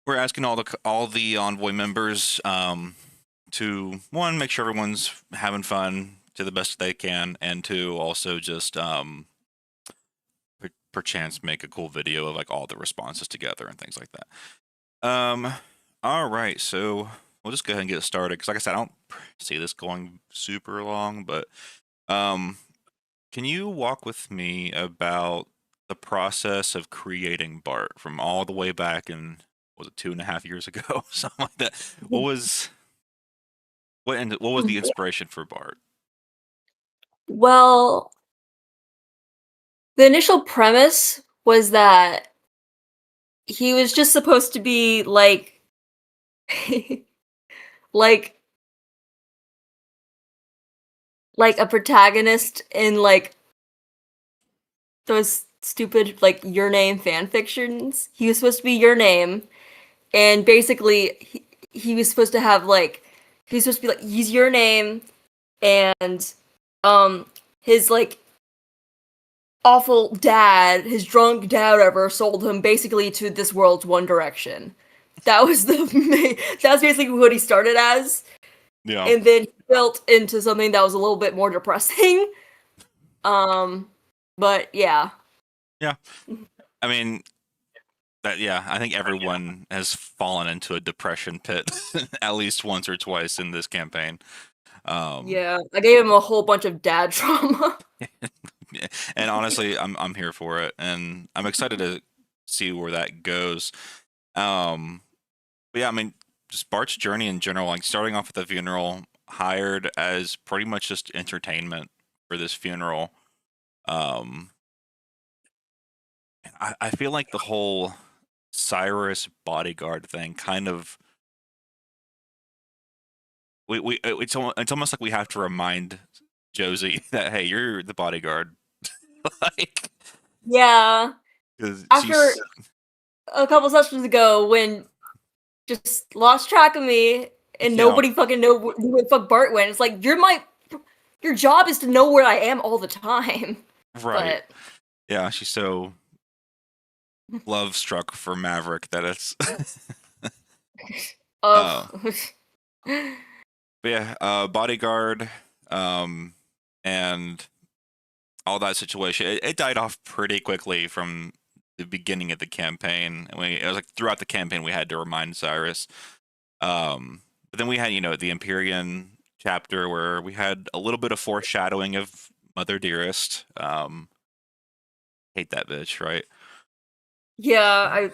we're asking all the envoy members to one, make sure everyone's having fun to the best they can, and two, also just perchance make a cool video of like all the responses together and things like that. All right, so we'll just go ahead and get started because, like I said, I don't see this going super long, but can you walk with me about the process of creating Bart from all the way back in, was it 2.5 years ago, something like that? What was the inspiration for Bart? Well, the initial premise was that he was just supposed to be like like a protagonist in like those stupid like Your Name fan fictions. He was supposed to be Your Name, and basically he was supposed to have like he's supposed to be like he's Your Name, and his like awful dad, his drunk dad ever sold him basically to this world's One Direction. That was that's basically what he started as. Yeah. And then he built into something that was a little bit more depressing. But yeah. Yeah. I mean, I think everyone has fallen into a depression pit at least once or twice in this campaign. Yeah, I gave him a whole bunch of dad trauma. And honestly, I'm here for it, and I'm excited to see where that goes. But yeah, I mean, just Bart's journey in general, like starting off with the funeral, hired as pretty much just entertainment for this funeral. I feel like the whole Cyrus bodyguard thing kind of it's almost like we have to remind Josie that, hey, you're the bodyguard. Like, Yeah. 'cause After a couple sessions ago, when just lost track of me and Yeah. nobody fucking knew where the fuck Bart went. It's like your job is to know where I am all the time. Right. Yeah, she's so love struck for Maverick that it's But but yeah, bodyguard, and all that situation. It died off pretty quickly from the beginning of the campaign. It was like throughout the campaign we had to remind Cyrus. But then we had, the Empyrean chapter where we had a little bit of foreshadowing of Mother Dearest. Hate that bitch, right? yeah,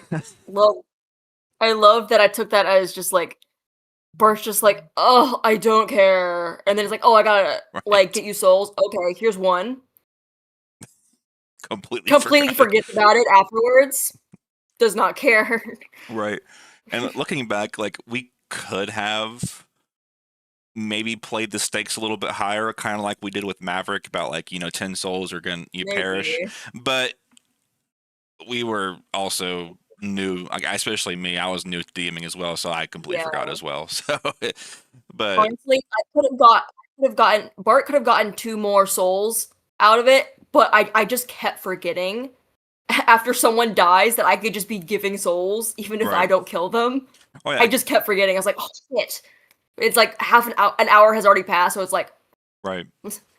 I love that I took that as just like Bart's just like, oh, I don't care. And then it's like, oh, I gotta like get you souls. Okay, here's one. Completely forgets about it afterwards. Does not care. Right. And looking back, like, we could have maybe played the stakes a little bit higher, kind of like we did with Maverick about, like, 10 souls are going to perish. But we were also new, like, especially me, I was new to DMing as well, so I completely forgot as well. So, but honestly, Bart could have gotten 2 more souls out of it, but I just kept forgetting after someone dies that I could just be giving souls even if I don't kill them. Oh, yeah. I just kept forgetting. I was like, oh shit. It's like an hour has already passed, so it's like right.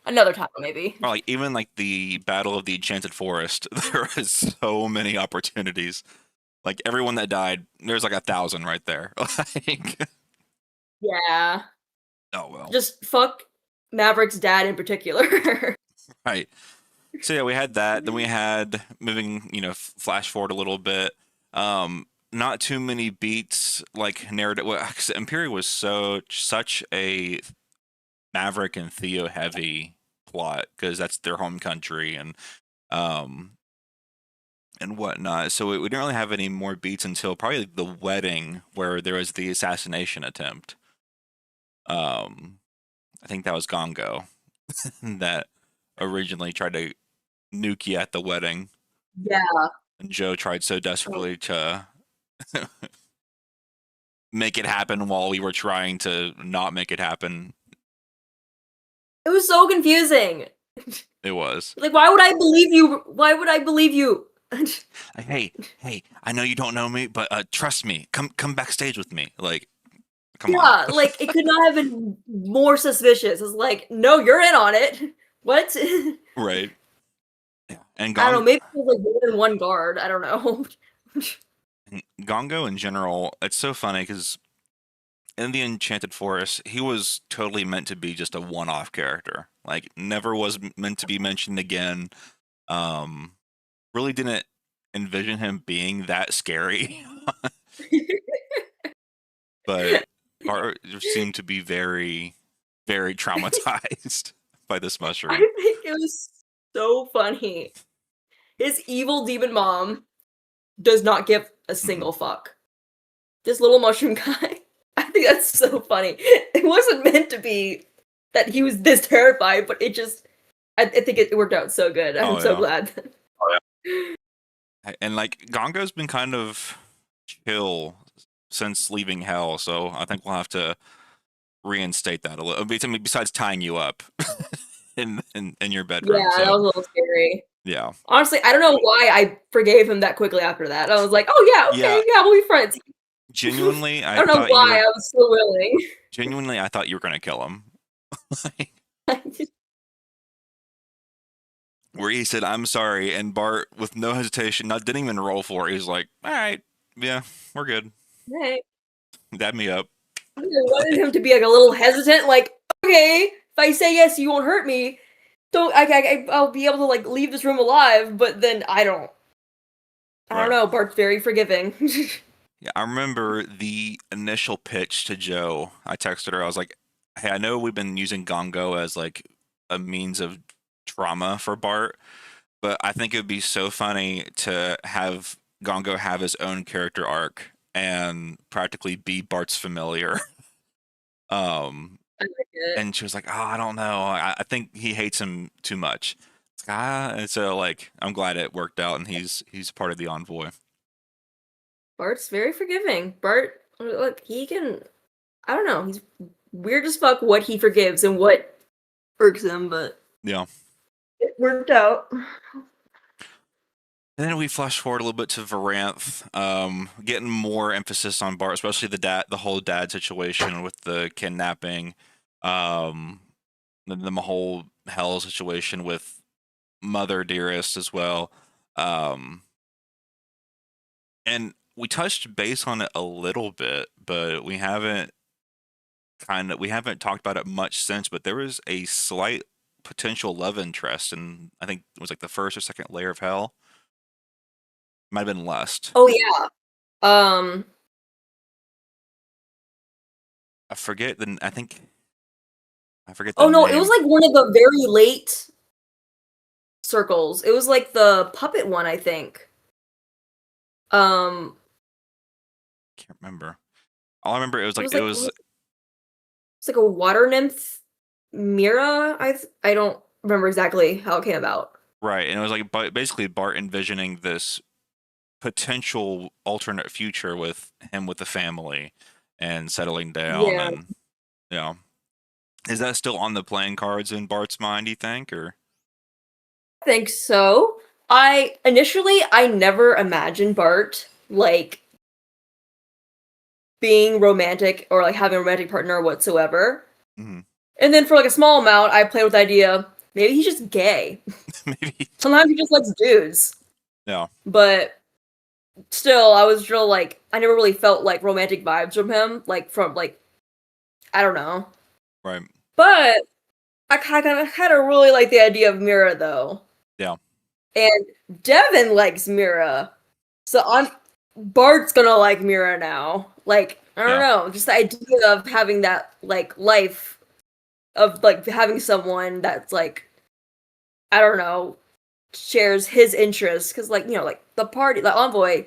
Another time maybe. Or like even like the Battle of the Enchanted Forest, there was so many opportunities. Like everyone that died, there's like 1,000 right there. Like, yeah. Oh well. Just fuck Maverick's dad in particular. Right. So yeah, we had that. Then we had moving, flash forward a little bit. Not too many beats like narrative. Well, Imperial was such a Maverick and Theo heavy plot because that's their home country and whatnot. So we didn't really have any more beats until probably the wedding where there was the assassination attempt. I think that was Gongo that originally tried to nuke you at the wedding. Yeah. And Joe tried so desperately to make it happen while we were trying to not make it happen. It was so confusing. It was. Like, why would I believe you? Why would I believe you? Like, hey, I know you don't know me, but trust me. Come backstage with me. Like, come on. Yeah, like it could not have been more suspicious. It's like, no, you're in on it. What? Right. Yeah. And I don't know. Maybe it was like more than one guard. I don't know. Gongo in general, it's so funny because in the Enchanted Forest, he was totally meant to be just a one-off character. Like, never was meant to be mentioned again. Um, really didn't envision him being that scary, but Bart seemed to be very, very traumatized by this I mushroom. think it was so funny. His evil demon mom does not give a Mhm. single fuck. This little mushroom guy. I think that's so funny. It wasn't meant to be that he was this terrified, but it just I think it worked out so good. I'm Oh so yeah. glad. And like Gongo's been kind of chill since leaving Hell, so I think we'll have to reinstate that a little. I mean, besides tying you up in your bedroom, Yeah, that so was a little scary. yeah, Honestly, I don't know why I forgave him that quickly after that. I was like, "Oh yeah, yeah. okay, yeah, we'll be friends." Genuinely, I I don't know thought you why were I was so willing. genuinely I thought you were gonna kill him. Where he said, "I'm sorry," and Bart, with no hesitation, not didn't even roll for it. He's like, "All right, yeah, we're good. Hey, Dab me up." I wanted him to be like a little hesitant, like, "Okay, if I say yes, you won't hurt me. Don't I'll be able to like leave this room alive." But then I don't Right. know. Bart's very forgiving. Yeah, I remember the initial pitch to Joe. I texted her. I was like, "Hey, I know we've been using Gongo as like a means of trauma for Bart, but I think it would be so funny to have Gongo have his own character arc and practically be Bart's familiar." Um, I like it. and she was like, "Oh, I don't know. I think he hates him too much." It's like, and so like I'm glad it worked out, and he's part of the envoy. Bart's very forgiving. Bart, look, he can. I don't know. He's weird as fuck what he forgives and what irks him, but Yeah. it worked out. And then we flash forward a little bit to Varanth, getting more emphasis on Bart, especially the whole dad situation with the kidnapping, um, the whole hell situation with Mother Dearest as well. Um, and we touched base on it a little bit, but we haven't talked about it much since. But there was a slight potential love interest, and I think it was like the first or second layer of hell. Might have been Lust. Oh yeah. Um. I forget the. I forget the Oh no, it was name. like one of the very late circles. It was like the puppet one, I think. Um. Can't remember. All I remember It was it like was it's like a water nymph, Mira. I don't remember exactly how it came about. right, and it was like basically Bart envisioning this potential alternate future with him with the family and settling down, Yeah, and you know, is that still on the playing cards in Bart's mind? Do you think, or I think so. I never imagined Bart like being romantic or like having a romantic partner whatsoever. Mhm. And then for like a small amount, I played with the idea maybe he's just gay. maybe? Sometimes he just likes dudes. Yeah, But still, I was real like I never really felt like romantic vibes from him, like from like I don't know. right, But I kind of really like the idea of Mira though, yeah, and Devon likes Mira, so I'm Bart's gonna like Mira now. Like I don't yeah, know, just the idea of having that like life of like having someone that's like I don't know shares his interests because like like the party the envoy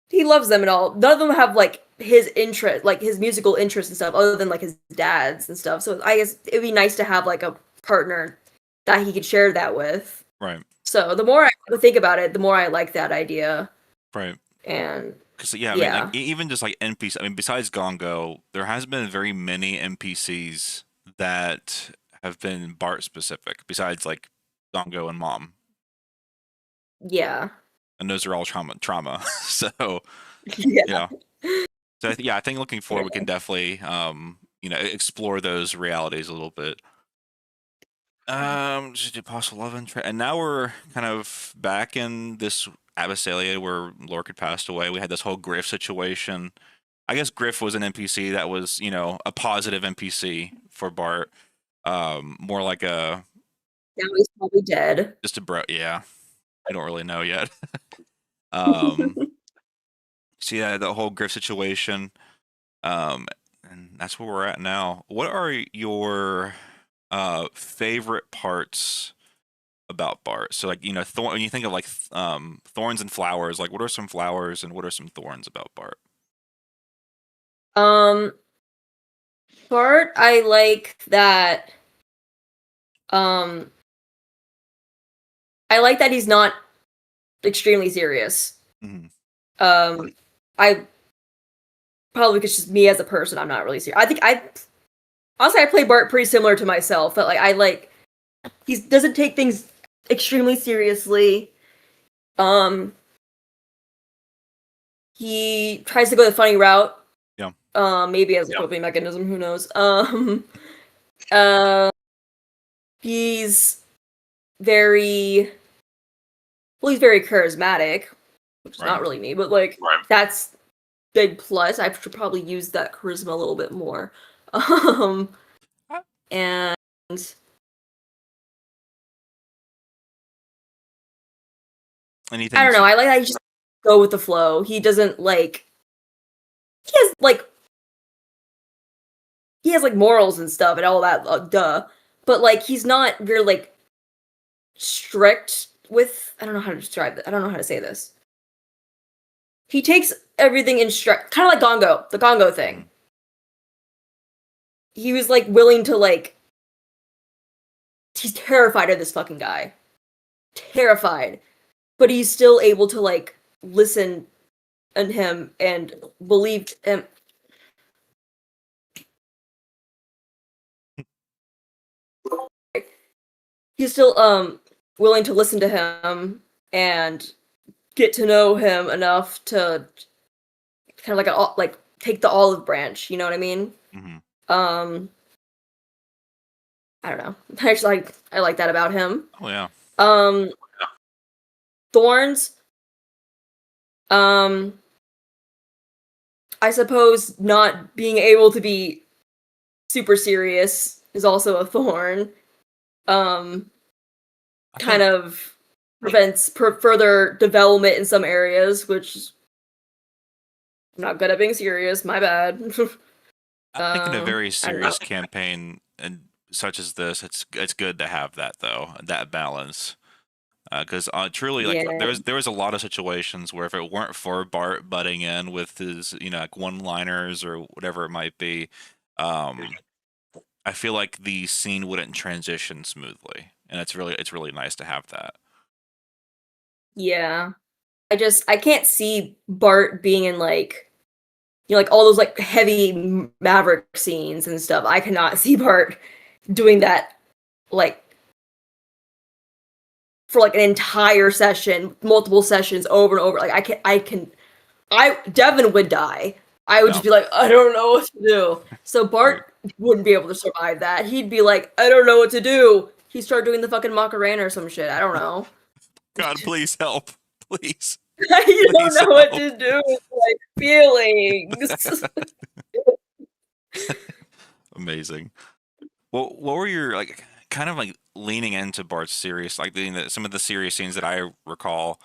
he loves them and all. None of them have like his interest, like his musical interests and stuff, other than like his dad's and stuff. So I guess it'd be nice to have like a partner that he could share that with. right, So the more I think about it, the more I like that idea. right. And Because yeah, I mean, like yeah, even just like NPC. I mean, besides Gongo, there has been very many NPCs that have been Bart specific. Besides like Gongo and Mom. Yeah. and those are all trauma. So Yeah. yeah. So I think looking forward, we can definitely explore those realities a little bit. Just do possible love interest, and now we're kind of back in this Abyssalia where Lork had passed away. We had this whole Griff situation. I guess Griff was an NPC that was, a positive NPC for Bart. More like a Now he's probably dead. just a bro. Yeah, I don't really know yet. um, so yeah, the whole Griff situation. And that's where we're at now. What are your favorite parts about Bart? So like, when you think of like thorns and flowers, like what are some flowers and what are some thorns about Bart? Um, Bart, I like that. Um, I like that he's not extremely serious. Hmm. I probably because just me as a person, I'm not really serious. I think I honestly I play Bart pretty similar to myself, but like I like he doesn't take things extremely seriously. Um, he tries to go the funny route. Yeah. Maybe as a coping mechanism, who knows? Uh, he's very he's very charismatic, which is Right. not really me, but like that's big plus. I should probably use that charisma a little bit more. Um, and I Anything don't know. I like how you just go with the flow. He doesn't like. He has like morals and stuff and all that. Duh. But like he's not very like strict with. I don't know how to describe it. I don't know how to say this. He takes everything in strict, kind of like Gongo, the Gongo thing. He was like willing to like. He's terrified of this fucking guy. Terrified, but he's still able to like listen in him and believe him. He's still willing to listen to him and get to know him enough to kind of like like take the olive branch. You know what I mean? Mm-hmm. Um, I don't know. I like that about him. Oh yeah. Um, Thorns. Um, I suppose not being able to be super serious is also a thorn. Kind of prevents further development in some areas, which I'm not good at being serious. My bad. I think in a very I don't know. serious campaign and such as this, it's good to have that though, that balance. Because truly, like Yeah, there was a lot of situations where if it weren't for Bart butting in with his like one-liners or whatever it might be, um, I feel like the scene wouldn't transition smoothly, and it's really nice to have that. yeah. I can't see Bart being in like like all those like heavy Maverick scenes and stuff. I cannot see Bart doing that like for like an entire session, multiple sessions over and over. Like I Devon would die. I would Yeah, just be like, I don't know what to do. So right. Bart wouldn't be able to survive that. He'd be like, I don't know what to do. He'd start doing the fucking Macarena or some shit. I don't know. God, please help, please, I don't please know what help. to do with my feelings. Amazing. Well, what were your like kind of like leaning into Bart's serious, like some of the serious scenes that I recall,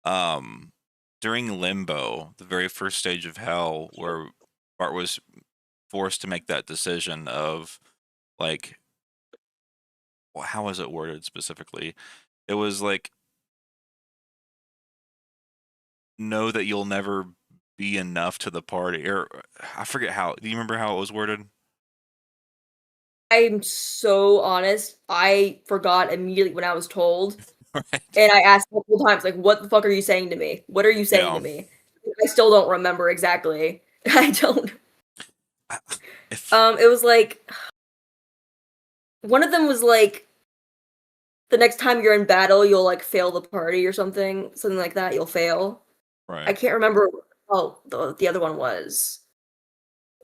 um, during Limbo, the very first stage of Hell, where Bart was forced to make that decision of like, well, how was it worded specifically? It was like, know that you'll never be enough to the party, or I forget how. Do you remember how it was worded? I'm so honest. I forgot immediately when I was told. Right. And I asked multiple times, like, what the fuck are you saying to me? What are you saying to Yeah. me? I still don't remember exactly. I don't. I- If It was like one of them was like the next time you're in battle, you'll like fail the party or something like that. You'll fail. I Right. can't remember. Oh, the other one was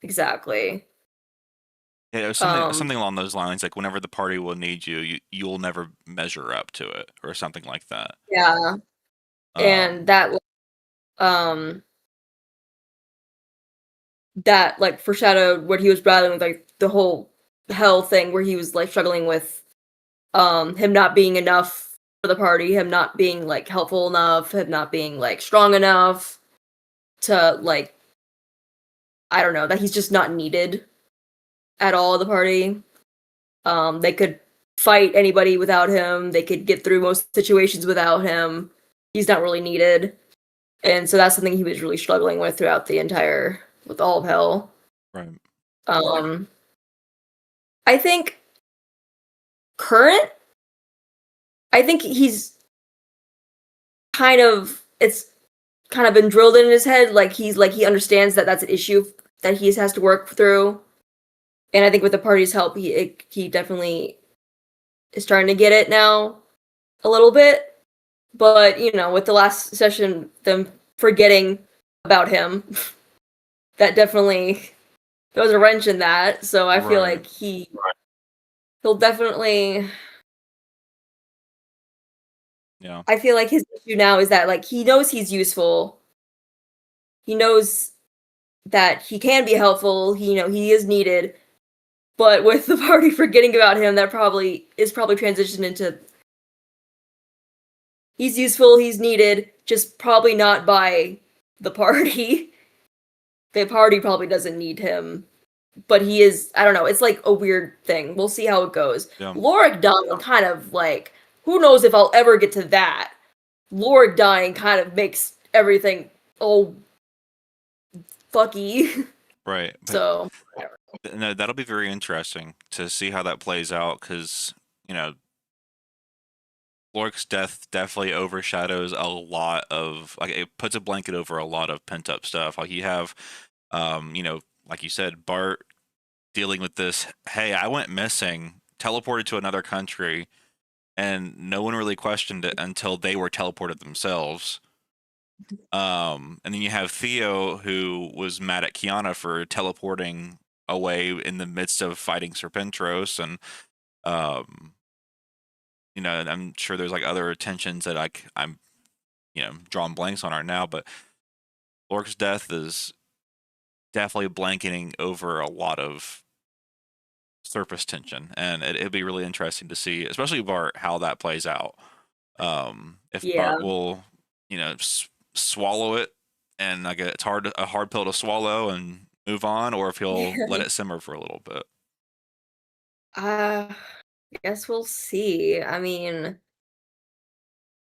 exactly. Yeah, it was Um, something along those lines. Like whenever the party will need you, you'll never measure up to it, or something like that. yeah, and Um, um that like foreshadowed what he was battling with, like the whole hell thing where he was like struggling with him not being enough for the party, him not being like helpful enough, him not being like strong enough to like I don't know, that he's just not needed at all at the party. They could fight anybody without him. They could get through most situations without him. He's not really needed. And so that's something he was really struggling with throughout the entire with all of hell. right. Um I think current I think he's kind of it's kind of been drilled in his head like he understands that that's an issue that he has to work through. And I think with the party's help he definitely is starting to get it now a little bit. But, you know, with the last session them forgetting about him, that definitely there was a wrench in that. So I feel Right. like he'll definitely Yeah. I feel like his issue now is that like he knows he's useful. He knows that he can be helpful. He is needed. But with the party forgetting about him, that probably transitioned into he's useful, he's needed, just probably not by the party. The party probably doesn't need him. But he is I don't know, it's like a weird thing. We'll see how it goes. Yeah. Lorik dying kind of like who knows if I'll ever get to that. Lorik dying kind of makes everything oh fucky. Right. But So no, that'll be very interesting to see how that plays out because, you know, Lork's death definitely overshadows a lot of, like, it puts a blanket over a lot of pent up stuff. Like, you have, you know, like you said, Bart dealing with this, hey, I went missing, teleported to another country, and no one really questioned it until they were teleported themselves. And then you have Theo, who was mad at Kiana for teleporting away in the midst of fighting Serpentros, and um, you know, and I'm sure there's like other tensions that I'm drawing blanks on right now, but Lork's death is definitely blanketing over a lot of surface tension, and it'd be really interesting to see, especially Bart, how that plays out. If yeah. Bart will, swallow it, and like it's a hard pill to swallow and move on, or if he'll let it simmer for a little bit. I guess we'll see. I mean,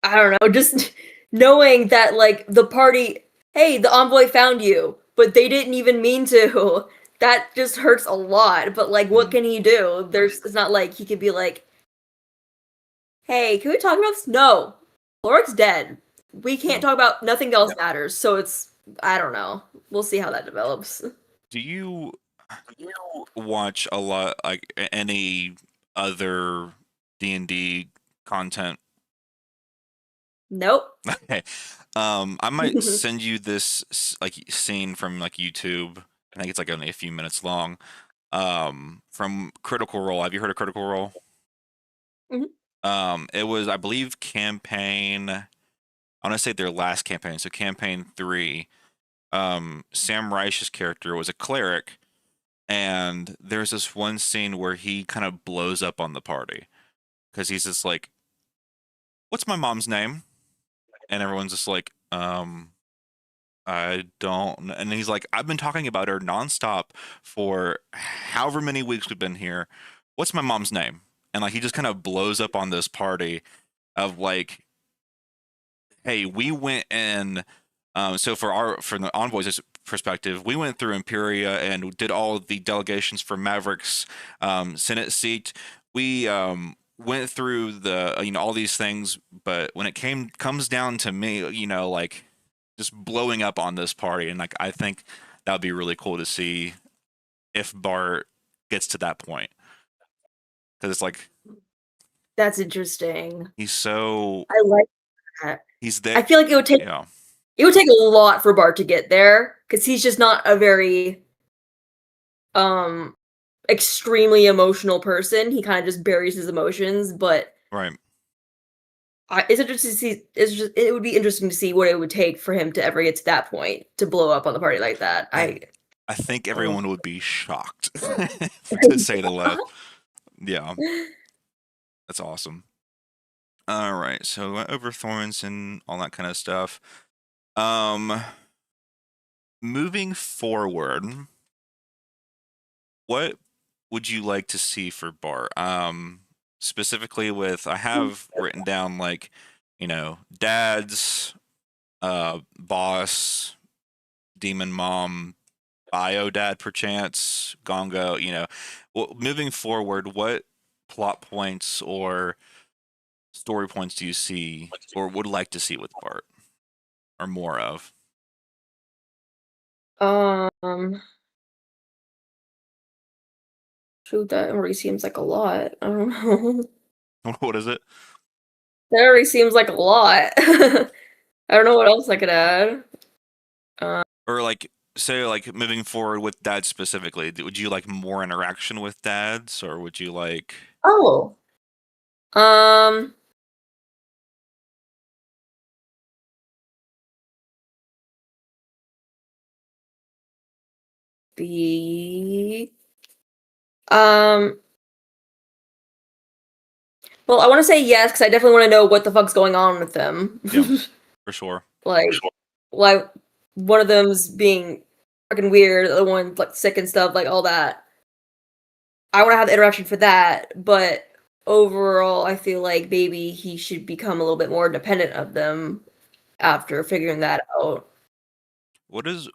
I don't know, just knowing that like the party, hey, the envoy found you, but they didn't even mean to. That just hurts a lot. But like, what Mm, can he do? It's not like he could be like, hey, can we talk about this? No, Lorik's dead. We can't yeah. talk about nothing else matters. So it's I don't know. We'll see how that develops. Do you watch a lot, like any other D&D content? Nope. Okay. I might send you this like scene from like YouTube. I think it's like only a few minutes long. From Critical Role. Have you heard of Critical Role? Mhm. It was, I believe, campaign. I want to say their last campaign, so campaign 3. Sam Reich's character was a cleric, and there's this one scene where he kind of blows up on the party because he's just like, "What's my mom's name?" And everyone's just like, I don't know. And he's like, I've been talking about her nonstop for however many weeks we've been here. What's my mom's name? And like he just kind of blows up on this party of like, hey, we went in. So from the envoys' perspective, we went through Imperia and did all the delegations for Maverick's Senate seat. We went through the all these things, but when it comes down to me, like just blowing up on this party, and like I think that would be really cool to see if Bart gets to that point, because it's like That's interesting. He's so I like that. he's I there. feel like Yeah, it would take a lot for Bart to get there because he's just not a very um extremely emotional person. He kind of just buries his emotions, but right. it's interesting to see. It would be interesting to see what it would take for him to ever get to that point to blow up on the party like that. I I think Oh. everyone would be shocked, to say the least. Yeah, that's awesome. All right, so went over thorns and all that kind of stuff. Um, moving forward, what would you like to see for Bart? Specifically with I have written down like, dad's boss, demon mom, bio dad perchance, Gongo, Well, moving forward, what plot points or story points do you see or would like to see with Bart or more of? Um, shoot, that already seems like a lot. I don't know. What is it? That already seems like a lot. I don't know what else I could add. Uh, Or like say like moving forward with dad specifically, would you like more interaction with dads or would you like oh. Um, the um. Well, I want to say yes because I definitely want to know what the fuck's going on with them. yeah, for sure. Like, like one of them's being fucking weird, the other one's like sick and stuff, like all that. I want to have the interaction for that, but overall, I feel like maybe he should become a little bit more independent of them after figuring that out. What does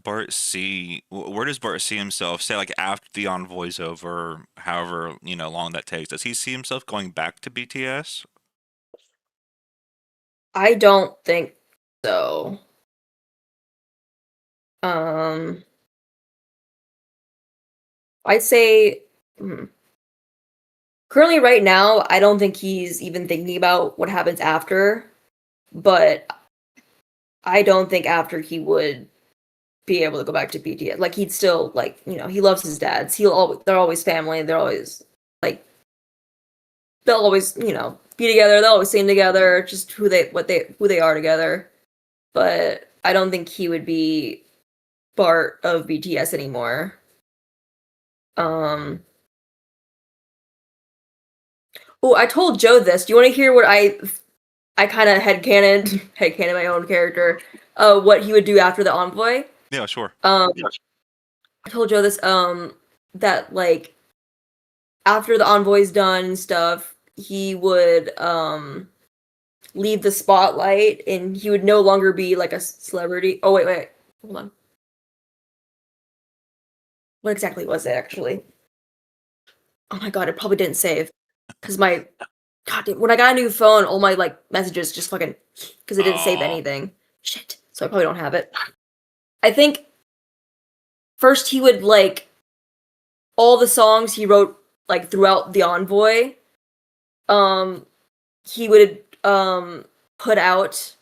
Bart see? Where does Bart see himself? Say like after the envoy's over, however long that takes. Does he see himself going back to BTS? I don't think so. Um, I'd say currently right now, I don't think he's even thinking about what happens after, but I don't think after he would be able to go back to BTS. Like he'd still like, he loves his dads. They're always family. They're always like they'll always, be together. They'll always sing together, just who they are together. But I don't think he would be part of BTS anymore. Um Oh, I told Joe this. Do you want to hear what I kind of headcanon my own character, what he would do after the envoy? Yeah, sure. I told Joe this, that like after the envoy's done and stuff, he would leave the spotlight and he would no longer be like a celebrity. Oh wait, hold on. What exactly was it actually? Oh my god, it probably didn't save because my god, when I got a new phone, all my like messages just fucking because it didn't save Oh, anything. Shit, so I probably don't have it. I think first he would like all the songs he wrote like throughout the envoy. Um, he would put out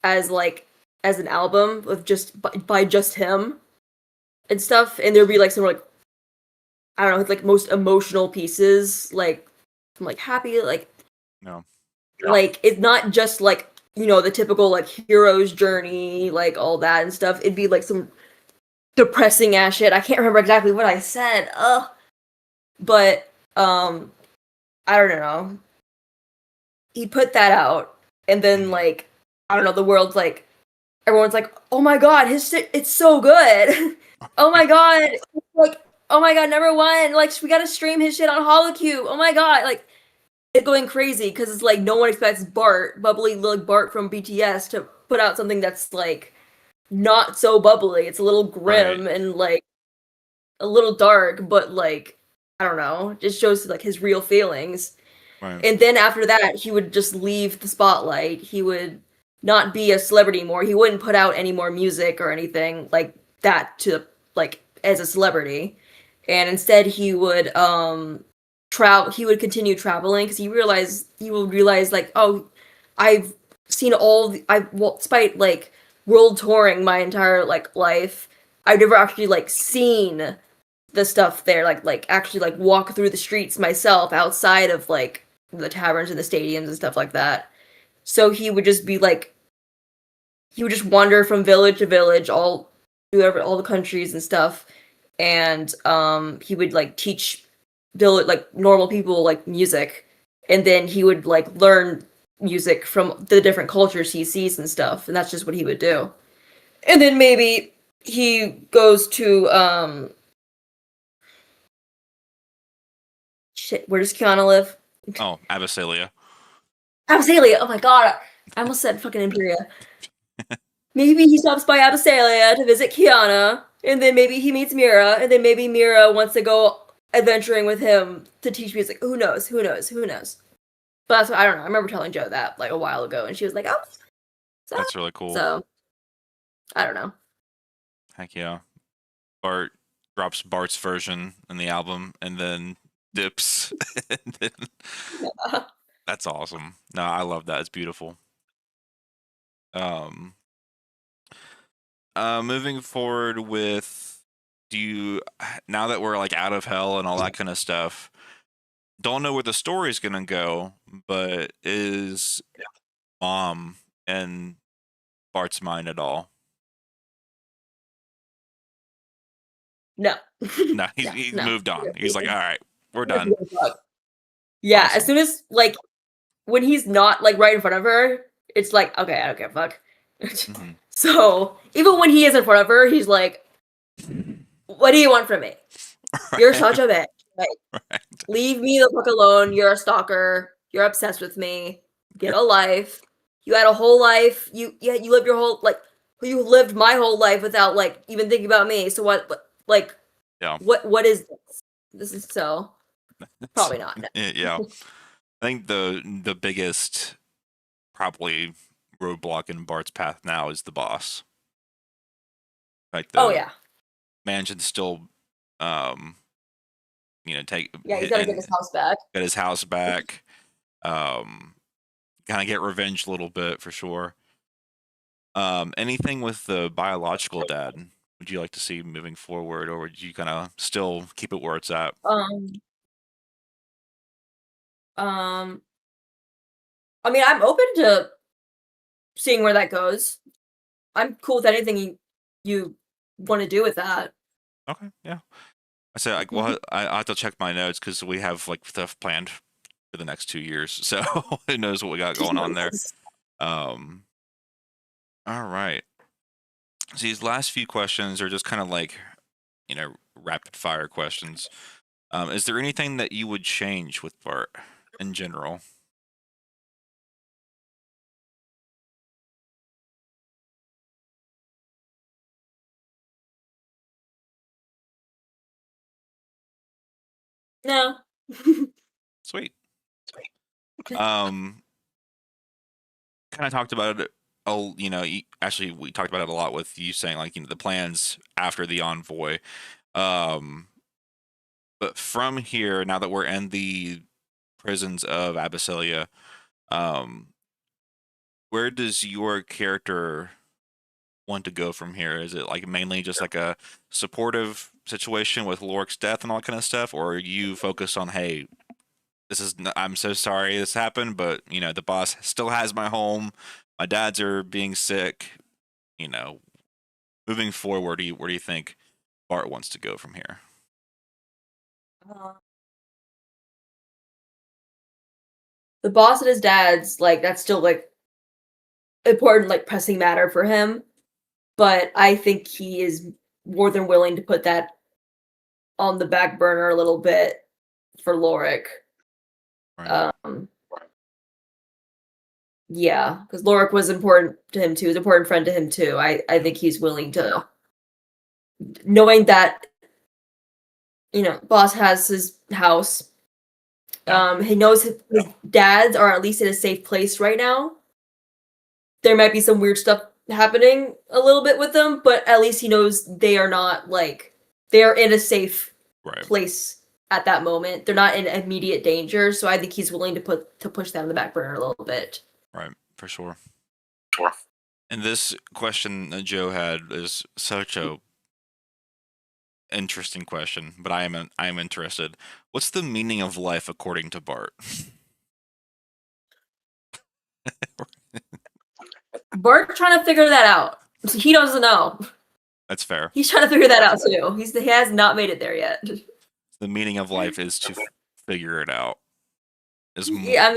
as like as an album with just by just him and stuff, and there'd be like some like I don't know, like most emotional pieces, like from like happy, no. like it's not just like the typical like hero's journey, like all that and stuff. It'd be like some depressing ass shit. I can't remember exactly what I said. But I don't know. He put that out, and then Mhm. like I don't know. The world's like everyone's like, oh my god, his shit, it's so good. Oh my god, like oh my god, number one. Like we gotta stream his shit on Holocube. Oh my god, like it's going crazy because it's like no one expects Bart, bubbly little Bart from BTS, to put out something that's like not so bubbly. It's a little Right, grim and like a little dark, but like I don't know, just shows like his real feelings. right, And then after that, he would just leave the spotlight. He would not be a celebrity anymore. He wouldn't put out any more music or anything like that to like as a celebrity. And instead he would he would continue traveling because he will realize like, oh, I've seen despite like world touring my entire like life, I've never actually like seen the stuff there, like actually like walk through the streets myself outside of like the taverns and the stadiums and stuff like that. So he would just be like, he would just wander from village to village, all the countries and stuff, and he would like teach village like normal people like music, and then he would like learn music from the different cultures he sees and stuff, and that's just what he would do. And then maybe he goes to shit, where does Kiana live? Oh, Abbasalia. Abyssale. Oh my god, I almost said fucking Imperia. Maybe he stops by Abyssale to visit Kiana, and then maybe he meets Mira, and then maybe Mira wants to go adventuring with him to teach music. Who knows? Who knows? Who knows? But that's what, I don't know. I remember telling Joe that like a while ago, and she was like, "Oh, so." That's really cool. So I don't know. Heck yeah. Bart drops Bart's version in the album and then dips. And then, that's awesome. No, I love that. It's beautiful. Um, moving forward with, do you, now that we're like out of hell and all that kind of stuff, don't know where the story's gonna go, but is Mom in Bart's mind at all? No. No, he's No. moved on. He's like, all right, we're done. Yeah, Awesome. as soon as like when he's not like right in front of her, it's like, okay, I don't give a fuck. Mm-hmm. So even when he is in front of her, he's like, "What do you want from me? You're such a bitch. Like, Right. leave me the fuck alone. You're a stalker. You're obsessed with me. Get a life. You had a whole life. You lived your whole like you lived my whole life without like even thinking about me. So what like Yeah. what is this? This is so probably not. No. Yeah. I think the biggest probably roadblock in Bart's path now is the boss. Like Oh the yeah. mansion still take Yeah, he's gotta get his house back. get his house back. Kind of get revenge a little bit for sure. Anything with the biological dad, would you like to see moving forward, or would you kind of still keep it where it's at? Um um I mean I'm open to seeing where that goes. I'm cool with anything you want to do with that. Okay, yeah. I said, like, well, I have to check my notes because we have like stuff planned for the next 2 years, so who knows what we got going on there. Um, all right. So these last few questions are just kind of like, rapid fire questions. Is there anything that you would change with Bart in general? No. Sweet. Um, kind of talked about it. Oh, actually, we talked about it a lot with you saying like, the plans after the envoy. But from here, now that we're in the prisons of Abbasalia, um, where does your character want to go from here? Is it like mainly just like a supportive situation with Lorik's death and all that kind of stuff, or are you focused on, hey, I'm so sorry this happened, but the boss still has my home, my dads are being sick, you know, moving forward, where do you think Bart wants to go from here? Uh, the boss and his dad's like that's still like important, like pressing matter for him. But I think he is more than willing to put that on the back burner a little bit for Lorik. Right. Yeah, because Lorik was important to him too. He's an important friend to him too. I think he's willing to, knowing that boss has his house. Yeah. He knows his dads are at least in a safe place right now. There might be some weird stuff happening a little bit with them, but at least he knows they are not like they are in a safe Right. place at that moment. They're not in immediate danger, so I think he's willing to push that on the back burner a little bit. Right, for sure. Sure. And this question that Joe had is such a interesting question, but I am interested. What's the meaning of life according to Bart? Bart trying to figure that out. He doesn't know. That's fair. He's trying to figure that out too. He has not made it there yet. The meaning of life is to figure it out. Yeah, I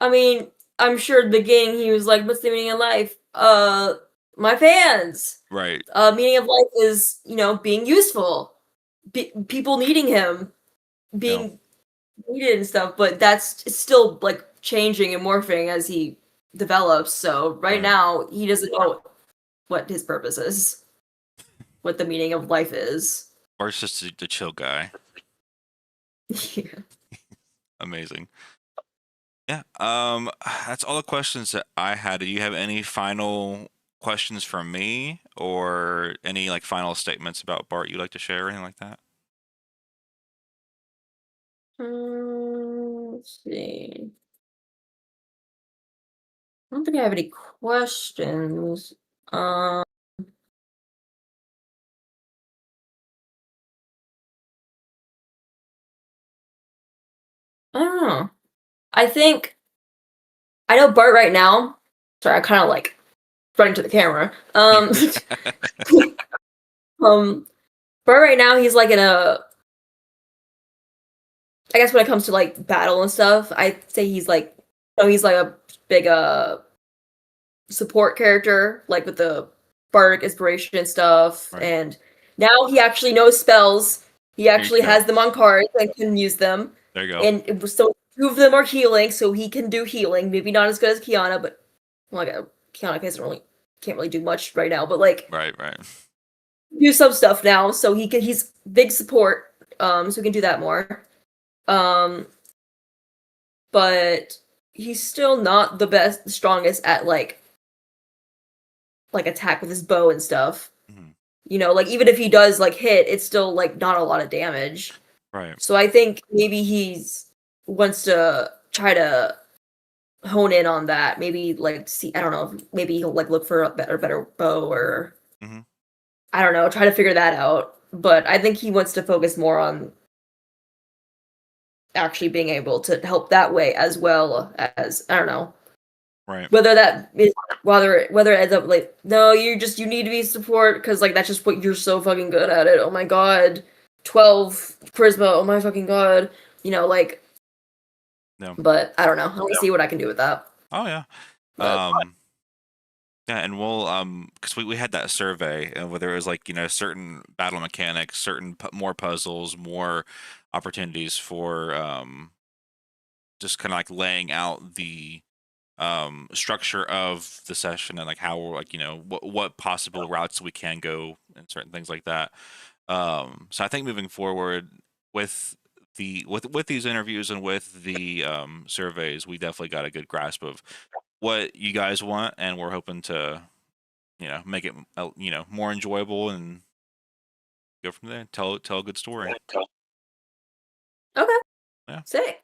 mean, I'm sure at the beginning he was like, "What's the meaning of life? My fans. Right. Meaning of life is, being useful, people needing him, being needed and stuff." But it's still like changing and morphing as he develops. So right now he doesn't know what his purpose is, what the meaning of life is. Bart's just a chill guy. Yeah. Amazing. Yeah. That's all the questions that I had. Do you have any final questions from me, or any like final statements about Bart you'd like to share, or anything like that? Let's see. I don't think I have any questions. I don't know. I know Bart right now. Sorry, I kind of like running to the camera. Bart right now, he's like in a. I guess when it comes to like battle and stuff, I'd say he's like, he's like a big support character, like with the bardic inspiration and stuff. Right. And now he actually knows spells. He actually has them on cards and can use them. There you go. And so two of them are healing, so he can do healing. Maybe not as good as Kiana, but Kiana can't really do much right now. But like, right. do some stuff now. So he's big support. So he can do that more. But he's still not the strongest at like attack with his bow and stuff. Mm-hmm. Like even if he does like hit, it's still like not a lot of damage. Right. So I think maybe wants to try to hone in on that. Maybe like see, I don't know, maybe he'll like look for a better bow, or I don't know, try to figure that out. But I think he wants to focus more on actually being able to help that way, as well as, I don't know. Right. Whether it ends up like, no, you need to be support because like that's just what you're so fucking good at it. Oh my god, 12 charisma. Oh my fucking god. Like. No. But I don't know. Let me see what I can do with that. Oh yeah. Yeah, and we'll because we had that survey, and whether it was like certain battle mechanics, certain more puzzles, more opportunities for just kind of like laying out the structure of the session, and like how we're like what possible routes we can go and certain things like that. So I think moving forward with these interviews and with the surveys, we definitely got a good grasp of what you guys want, and we're hoping to make it more enjoyable and go from there. Tell a good story. Okay. Yeah. Sick.